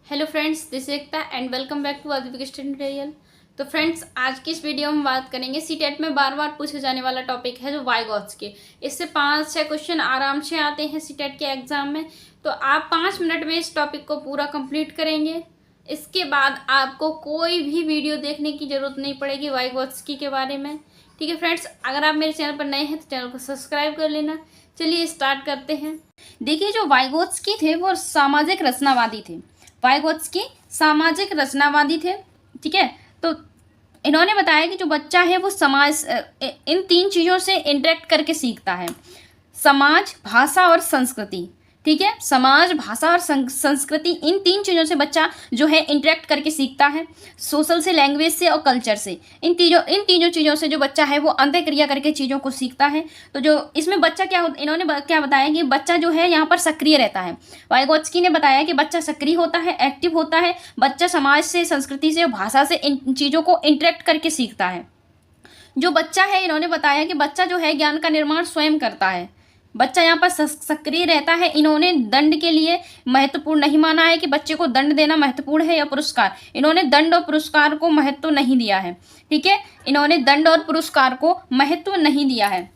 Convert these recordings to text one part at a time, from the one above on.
Hello friends, this Ekta and welcome back to Aditya tutorial. तो friends, आज की इस वीडियो में बात करेंगे सीटेट में बार बार पूछे जाने वाला टॉपिक है जो वाइगॉट्स के। इससे 5-6 क्वेश्चन आराम से आते हैं सीटेट के एग्जाम में। तो आप 5 मिनट में इस टॉपिक को पूरा कंप्लीट करेंगे। इसके बाद आपको कोई भी वीडियो देखने की जरूरत नहीं पड़ेगी वाइगॉट्स की के बारे में। ठीक है फ्रेंड्स, अगर आप मेरे चैनल पर नए हैं तो चैनल को सब्सक्राइब कर लेना। चलिए स्टार्ट करते हैं। देखिए, जो वाइगॉट्स्की थे वो सामाजिक रचनावादी थे। वाइगॉट्स्की सामाजिक रचनावादी थे। ठीक है, तो इन्होंने बताया कि जो बच्चा है वो समाज इन 3 चीज़ों से इंटरेक्ट करके सीखता है। समाज, भाषा और संस्कृति। ठीक है, समाज, भाषा और संस्कृति, इन 3 चीज़ों से बच्चा जो है इंटरेक्ट करके सीखता है। सोशल से, लैंग्वेज से और कल्चर से, इन तीनों चीज़ों से जो बच्चा है वो अंतःक्रिया करके चीज़ों को सीखता है। तो जो इसमें बच्चा इन्होंने क्या बताया कि बच्चा जो है यहाँ पर सक्रिय रहता है। वाइगॉट्स्की ने बताया कि बच्चा सक्रिय होता है, एक्टिव होता है। बच्चा समाज से, संस्कृति से और भाषा से इन चीज़ों को इंटरेक्ट करके सीखता है। जो बच्चा है, इन्होंने बताया कि बच्चा जो है ज्ञान का निर्माण स्वयं करता है। बच्चा यहाँ पर सक्रिय रहता है। इन्होंने दंड के लिए महत्वपूर्ण नहीं माना है कि बच्चे को दंड देना महत्वपूर्ण है या पुरस्कार। इन्होंने दंड और पुरस्कार को महत्व नहीं दिया है। ठीक है, इन्होंने दंड और पुरस्कार को महत्व नहीं दिया है।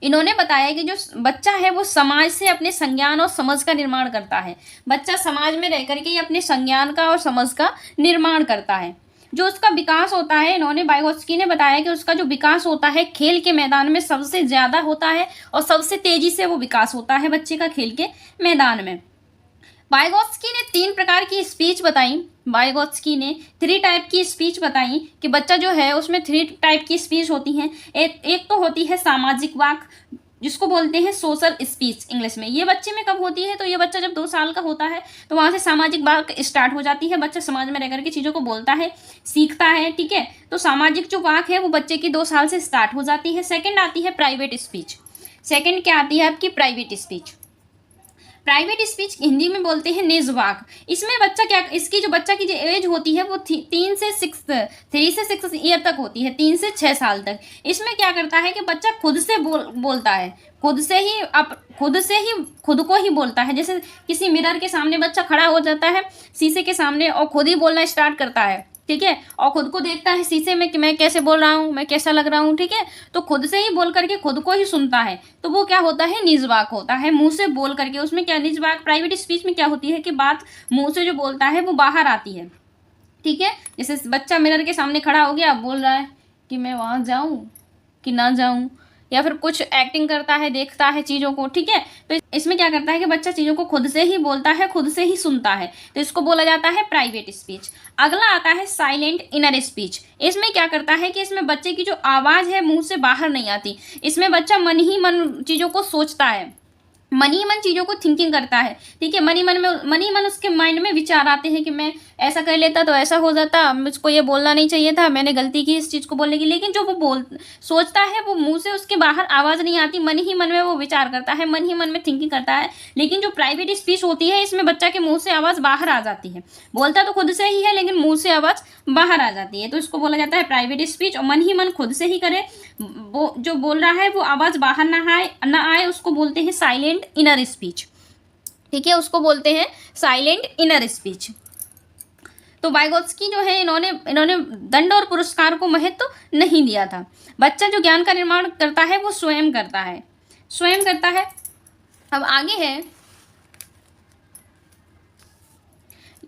इन्होंने बताया कि जो बच्चा है वो समाज से अपने संज्ञान और समझ का निर्माण करता है। बच्चा समाज में रह करके अपने संज्ञान का और समझ का निर्माण करता है। जो उसका विकास होता है, इन्होंने वाइगॉट्स्की ने बताया कि उसका जो विकास होता है खेल के मैदान में सबसे ज़्यादा होता है और सबसे तेज़ी से वो विकास होता है बच्चे का खेल के मैदान में। वाइगॉट्स्की ने 3 प्रकार की स्पीच बताई। वाइगॉट्स्की ने 3 टाइप की स्पीच बताई कि बच्चा जो है उसमें 3 टाइप की स्पीच होती हैं। एक तो होती है सामाजिक वाक, जिसको बोलते हैं सोशल स्पीच इंग्लिश में। ये बच्चे में कब होती है? तो ये बच्चा जब 2 साल का होता है तो वहाँ से सामाजिक वाक स्टार्ट हो जाती है। बच्चा समाज में रह करके चीज़ों को बोलता है, सीखता है। ठीक है, तो सामाजिक जो वाक है वो बच्चे की 2 साल से स्टार्ट हो जाती है। सेकेंड आती है प्राइवेट स्पीच। सेकेंड क्या आती है आपकी? Private speech. Private speech Hindi में बोलते हैं निज वाक। इसमें बच्चा क्या, इसकी जो बच्चा की जो एज होती है वो 3 से 6 ईयर तक होती है, 3 से 6 साल तक। इसमें क्या करता है कि बच्चा खुद से बोलता है, खुद से ही खुद को ही बोलता है। जैसे किसी मिरर के सामने बच्चा खड़ा हो जाता है, शीशे के सामने, और खुद ही बोलना स्टार्ट करता है। ठीक है, और खुद को देखता है शीशे में कि मैं कैसे बोल रहा हूँ, मैं कैसा लग रहा हूँ। ठीक है, तो खुद से ही बोल करके खुद को ही सुनता है, तो वो क्या होता है? निज वाक होता है। मुंह से बोल करके, उसमें क्या निज वाक प्राइवेट स्पीच में क्या होती है कि बात मुंह से जो बोलता है वो बाहर आती है। ठीक है, जैसे बच्चा मिरर के सामने खड़ा हो गया, बोल रहा है कि मैं वहाँ जाऊँ कि ना जाऊँ, या फिर कुछ एक्टिंग करता है, देखता है चीज़ों को। ठीक है, तो इसमें क्या करता है कि बच्चा चीज़ों को खुद से ही बोलता है, खुद से ही सुनता है, तो इसको बोला जाता है प्राइवेट स्पीच। अगला आता है साइलेंट इनर स्पीच। इसमें क्या करता है कि इसमें बच्चे की जो आवाज़ है मुंह से बाहर नहीं आती। इसमें बच्चा मन ही मन चीज़ों को सोचता है, मन ही मन चीज़ों को थिंकिंग करता है। ठीक है, मन ही मन उसके माइंड में विचार आते हैं कि मैं ऐसा कर लेता तो ऐसा हो जाता, मुझको ये बोलना नहीं चाहिए था, मैंने गलती की इस चीज़ को बोलने की। लेकिन जो वो सोचता है वो मुंह से उसके बाहर आवाज़ नहीं आती, मन ही मन में वो विचार करता है, मन ही मन में थिंकिंग करता है। लेकिन जो प्राइवेट स्पीच होती है, इसमें बच्चा के मुँह से आवाज़ बाहर आ जाती है। बोलता तो खुद से ही है लेकिन मुँह से आवाज़ बाहर आ जाती है, तो इसको बोला जाता है प्राइवेट स्पीच। और मन ही मन खुद से ही करे, वो जो बोल रहा है वो आवाज़ बाहर ना आए, उसको बोलते हैं साइलेंट इनर स्पीच। ठीक है, उसको बोलते हैं साइलेंट इनर स्पीच। तो वाइगॉट्स्की जो है, इन्होंने दंड और पुरस्कार को महत्व नहीं दिया था। बच्चा जो ज्ञान का निर्माण करता है वो स्वयं करता है, स्वयं करता है। अब आगे है,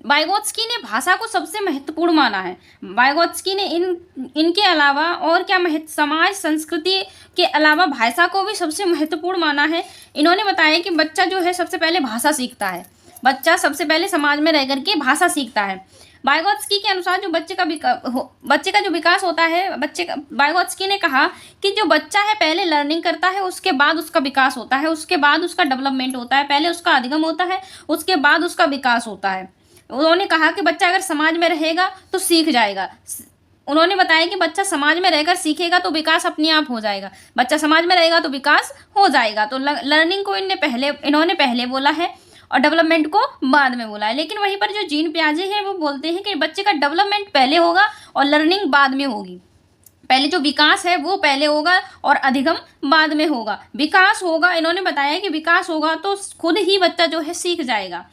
वाइगॉट्स्की ने भाषा को सबसे महत्वपूर्ण माना है। वाइगॉट्स्की ने इनके अलावा और क्या समाज, संस्कृति के अलावा भाषा को भी सबसे महत्वपूर्ण माना है। इन्होंने बताया कि बच्चा जो है सबसे पहले भाषा सीखता है। बच्चा सबसे पहले समाज में रह करके भाषा सीखता है। वाइगॉट्स्की के अनुसार जो बच्चे का जो विकास होता है, वाइगॉट्स्की ने कहा कि जो बच्चा है पहले लर्निंग करता है, उसके बाद उसका विकास होता है, उसके बाद उसका डेवलपमेंट होता है। पहले उसका अधिगम होता है, उसके बाद उसका विकास होता है। उन्होंने कहा कि बच्चा अगर समाज में रहेगा तो सीख जाएगा। उन्होंने बताया कि बच्चा समाज में रहकर सीखेगा तो विकास अपने आप हो जाएगा। बच्चा समाज में रहेगा तो विकास हो जाएगा। तो लर्निंग को इन्होंने पहले बोला है और डेवलपमेंट को बाद में बोला है। लेकिन वहीं पर जो जीन पियाजे हैं वो बोलते हैं कि बच्चे का डेवलपमेंट पहले होगा और लर्निंग बाद में होगी। पहले जो विकास है वो पहले होगा और अधिगम बाद में होगा। विकास होगा, इन्होंने बताया कि विकास होगा तो खुद ही बच्चा जो है सीख जाएगा।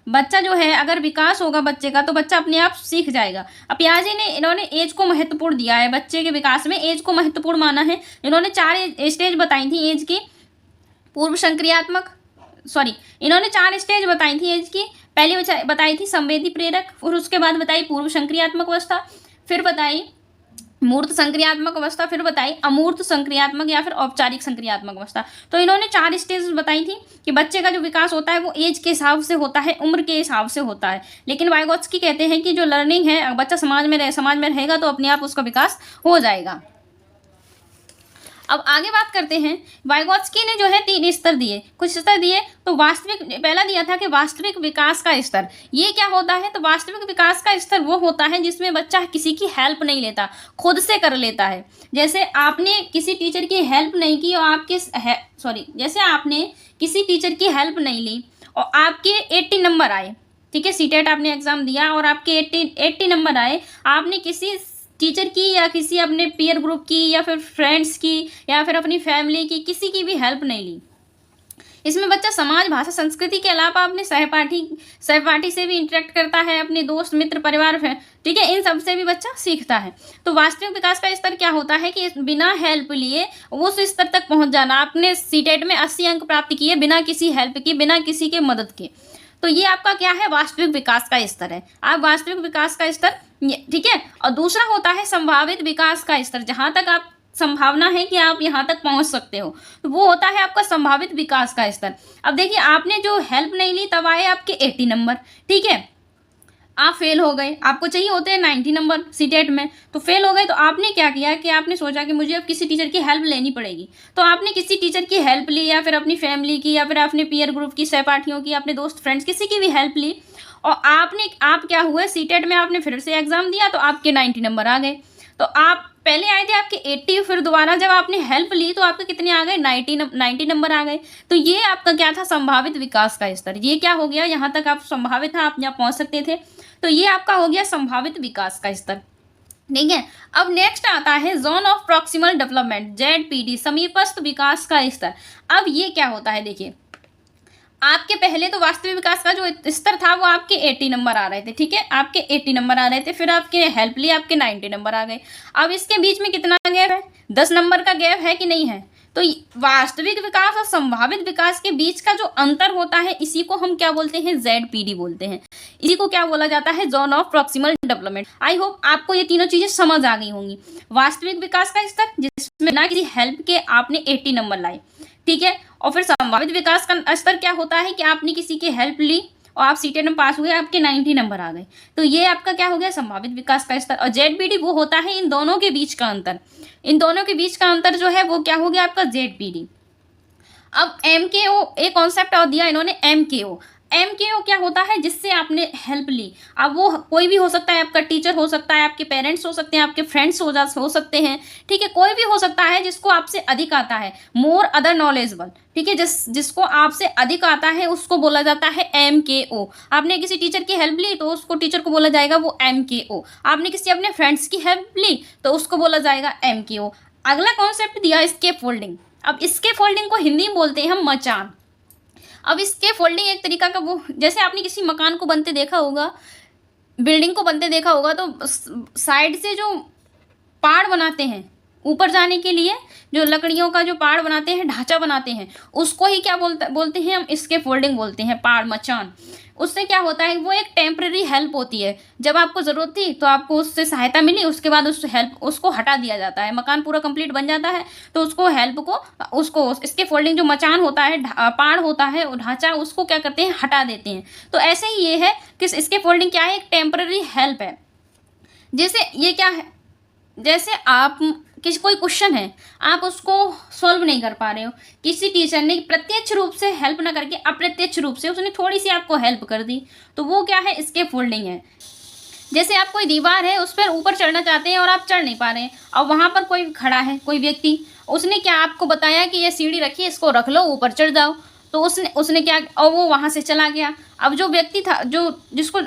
बच्चा जो है अगर विकास होगा बच्चे का तो बच्चा अपने आप सीख जाएगा। अब पियाजे ने इन्होंने एज को महत्वपूर्ण दिया है, बच्चे के विकास में एज को महत्वपूर्ण माना है। इन्होंने 4 स्टेज बताई थी एज की। पूर्व संक्रियात्मक इन्होंने 4 स्टेज बताई थी एज की। पहली बताई थी संवेदी प्रेरक, फिर उसके बाद बताई पूर्व संक्रियात्मक अवस्था, फिर बताई मूर्त संक्रियात्मक अवस्था, फिर बताई अमूर्त संक्रियात्मक या फिर औपचारिक संक्रियात्मक अवस्था। तो इन्होंने 4 स्टेज बताई थी कि बच्चे का जो विकास होता है वो एज के हिसाब से होता है, उम्र के हिसाब से होता है। लेकिन वाइगोत्स्की कहते हैं कि जो लर्निंग है, बच्चा समाज में रहेगा तो अपने आप उसका विकास हो जाएगा। अब आगे बात करते हैं, वाइगोत्स्की ने जो है 3 स्तर दिए, कुछ स्तर दिए। तो पहला दिया था कि वास्तविक विकास का स्तर, ये क्या होता है? तो वास्तविक विकास का स्तर वो होता है जिसमें बच्चा किसी की हेल्प नहीं लेता, खुद से कर लेता है। जैसे आपने किसी टीचर की हेल्प नहीं की और जैसे आपने किसी टीचर की हेल्प नहीं ली और आपके 80 नंबर आए, ठीक है, सीटेट आपने एग्जाम दिया और आपके 80 नंबर आए, आपने किसी टीचर की या किसी अपने पीयर ग्रुप की या फिर फ्रेंड्स की या फिर अपनी फैमिली की, किसी की भी हेल्प नहीं ली। इसमें बच्चा समाज, भाषा, संस्कृति के अलावा अपने सहपाठी से भी इंटरेक्ट करता है, अपने दोस्त, मित्र, परिवार, ठीक है, इन सब से भी बच्चा सीखता है। तो वास्तविक विकास का स्तर क्या होता है कि बिना हेल्प लिए उस स्तर तक पहुंच जाना। आपने सीटेट में 80 अंक प्राप्त किए बिना किसी हेल्प की, बिना किसी के मदद के, तो ये आपका क्या है? वास्तविक विकास का स्तर है। आप वास्तविक विकास का स्तर, ठीक है। और दूसरा होता है संभावित विकास का स्तर, जहां तक आप संभावना है कि आप यहां तक पहुंच सकते हो, तो वो होता है आपका संभावित विकास का स्तर। अब देखिए, आपने जो हेल्प नहीं ली तब आए आपके 80 नंबर, ठीक है, आप फेल हो गए। आपको चाहिए होते हैं 90 नंबर सीटेट में, तो फेल हो गए। तो आपने क्या किया कि आपने सोचा कि मुझे अब किसी टीचर की हेल्प लेनी पड़ेगी, तो आपने किसी टीचर की हेल्प ली या फिर अपनी फैमिली की या फिर अपने पीयर ग्रुप की, सहपाठियों की, अपने दोस्त, फ्रेंड्स, किसी की भी हेल्प ली और आप क्या हुए, सीटेट में आपने फिर से एग्जाम दिया तो आपके 90 नंबर आ गए। तो आप पहले आए थे आपके 80, फिर दोबारा जब आपने हेल्प ली तो आपके कितने आ गए? 90 नंबर आ गए। तो ये आपका क्या था? संभावित विकास का स्तर। ये क्या हो गया? यहाँ तक आप संभावित था, आप यहाँ पहुंच सकते थे, तो ये आपका हो गया संभावित विकास का स्तर, ठीक है। अब नेक्स्ट आता है zone of proximal development, ZPD, समीपस्थ विकास का स्तर। अब ये क्या होता है? देखिए, आपके पहले तो वास्तविक विकास का जो स्तर था वो आपके 80 नंबर आ रहे थे, ठीक है, आपके 80 नंबर आ रहे थे, फिर आपके हेल्प लिए आपके 90 नंबर आ गए। अब इसके बीच में कितना गैप है? 10 नंबर का गैप है कि नहीं है? तो वास्तविक विकास और संभावित विकास के बीच का जो अंतर होता है, इसी को हम क्या बोलते हैं? ZPD बोलते हैं। इसी को क्या बोला जाता है? Zone of proximal development. I hope आपको ये तीनों चीजें समझ आ गई होंगी। वास्तविक विकास का स्तर, जिसमें बिना किसी हेल्प के आपने 80 नंबर लाए, ठीक है। और फिर संभावित विकास का स्तर क्या होता है कि आपने किसी की हेल्प ली और आप सीटेट में पास हुए, आपके 90 नंबर आ गए, तो ये आपका क्या हो गया? संभावित विकास का स्तर। और ZPD वो होता है इन दोनों के बीच का अंतर। इन दोनों के बीच का अंतर जो है वो क्या हो गया? आपका ZPD। अब MKO, एक कॉन्सेप्ट और दिया इन्होंने, MKO क्या होता है? जिससे आपने हेल्प ली। अब वो कोई भी हो सकता है, आपका टीचर हो सकता है, आपके पेरेंट्स हो सकते हैं, आपके फ्रेंड्स हो सकते हैं, ठीक है, कोई भी हो सकता है जिसको आपसे अधिक आता है, मोर अदर नॉलेजेबल, ठीक है, जिसको आपसे अधिक आता है उसको बोला जाता है MKO। आपने किसी टीचर की हेल्प ली तो उसको, टीचर को बोला जाएगा वो MKO। आपने किसी अपने फ्रेंड्स की हेल्प ली तो उसको बोला जाएगा MKO। अगला कॉन्सेप्ट दिया स्केप फोल्डिंग। अब स्केप फोल्डिंग को हिंदी में बोलते हैं हम मचान। अब स्केप फोल्डिंग एक तरीका का वो, जैसे आपने किसी मकान को बनते देखा होगा, बिल्डिंग को बनते देखा होगा, तो साइड से जो पाड़ बनाते हैं ऊपर जाने के लिए, जो लकड़ियों का जो पाड़ बनाते हैं, ढांचा बनाते हैं, उसको ही क्या बोलते हैं हम? स्केप फोल्डिंग बोलते हैं, पाड़, मचान। उससे क्या होता है? वो एक टेम्परेरी हेल्प होती है। जब आपको ज़रूरत थी तो आपको उससे सहायता मिली, उसके बाद उसको हटा दिया जाता है। मकान पूरा कंप्लीट बन जाता है तो उसको स्केप फोल्डिंग, जो मचान होता है, पाड़ होता है, ढांचा, उसको क्या करते हैं? हटा देते हैं। तो ऐसे ही ये है कि स्केप फोल्डिंग क्या है? एक टेम्परेरी हेल्प है। जैसे ये क्या है? जैसे आप कोई क्वेश्चन है, आप उसको सॉल्व नहीं कर पा रहे हो, किसी टीचर ने प्रत्यक्ष रूप से हेल्प ना करके अप्रत्यक्ष रूप से उसने थोड़ी सी आपको हेल्प कर दी, तो वो क्या है? स्केप फोल्डिंग है। जैसे आप कोई दीवार है, उस पर ऊपर चढ़ना चाहते हैं और आप चढ़ नहीं पा रहे हैं, और वहां पर कोई खड़ा है, कोई व्यक्ति, उसने क्या आपको बताया कि ये सीढ़ी रखी है, इसको रख लो, ऊपर चढ़ जाओ, तो उसने क्या, और वो वहां से चला गया। अब जो व्यक्ति था, जिसको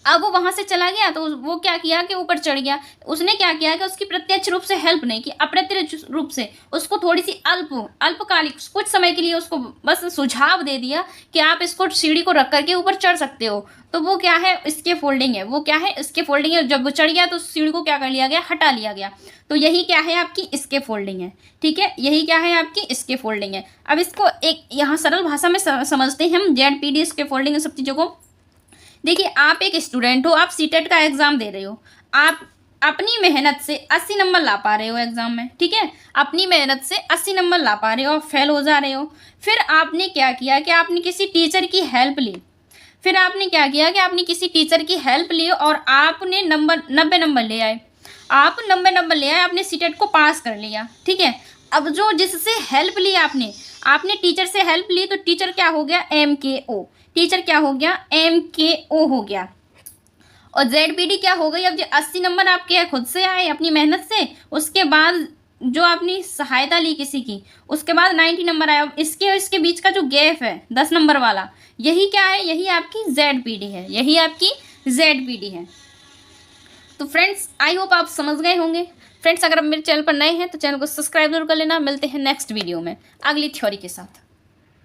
अब वो वहां से चला गया तो वो क्या किया कि ऊपर चढ़ गया। उसने क्या किया कि उसकी प्रत्यक्ष रूप से हेल्प नहीं की, अप्रत्यक्ष रूप से उसको थोड़ी सी अल्पकालिक कुछ समय के लिए उसको बस सुझाव दे दिया कि आप इसको सीढ़ी को रख करके ऊपर चढ़ सकते हो। तो वो क्या है, इसके फोल्डिंग है। वो क्या है, इसके फोल्डिंग है। जब वो चढ़ गया तो सीढ़ी को क्या कर लिया गया, हटा लिया गया। तो यही क्या है, आपकी इसके फोल्डिंग है। ठीक है, यही क्या है, आपकी इसके फोल्डिंग है। अब इसको एक यहाँ सरल भाषा में समझते हैं हम, ZPD इसके फोल्डिंग सब चीज़ों को। देखिए, आप एक स्टूडेंट हो, आप सीटेट का एग्जाम दे रहे हो, आप अपनी मेहनत से 80 नंबर ला पा रहे हो एग्जाम में। ठीक है, अपनी मेहनत से 80 नंबर ला पा रहे हो और फेल हो जा रहे हो। फिर आपने क्या किया कि आपने किसी टीचर की हेल्प ली। फिर आपने क्या किया कि आपने किसी टीचर की हेल्प ली और आपने 90 नंबर ले आए। आप 90 नंबर ले आए, आपने सीटेट को पास कर लिया। ठीक है, अब जो जिससे हेल्प ली आपने टीचर से हेल्प ली, तो टीचर क्या हो गया, MKO। टीचर क्या हो गया, MKO हो गया। और ZPD क्या हो गई, अब जो 80 नंबर आपके खुद से आए अपनी मेहनत से, उसके बाद जो आपने सहायता ली किसी की, उसके बाद 90 नंबर आया। अब इसके और इसके बीच का जो गैप है 10 नंबर वाला, यही क्या है, यही आपकी ZPD है। यही आपकी ZPD है। तो फ्रेंड्स, आई होप आप समझ गए होंगे। फ्रेंड्स, अगर आप मेरे चैनल पर नए हैं तो चैनल को सब्सक्राइब जरूर कर लेना। मिलते हैं नेक्स्ट वीडियो में अगली थ्योरी के साथ।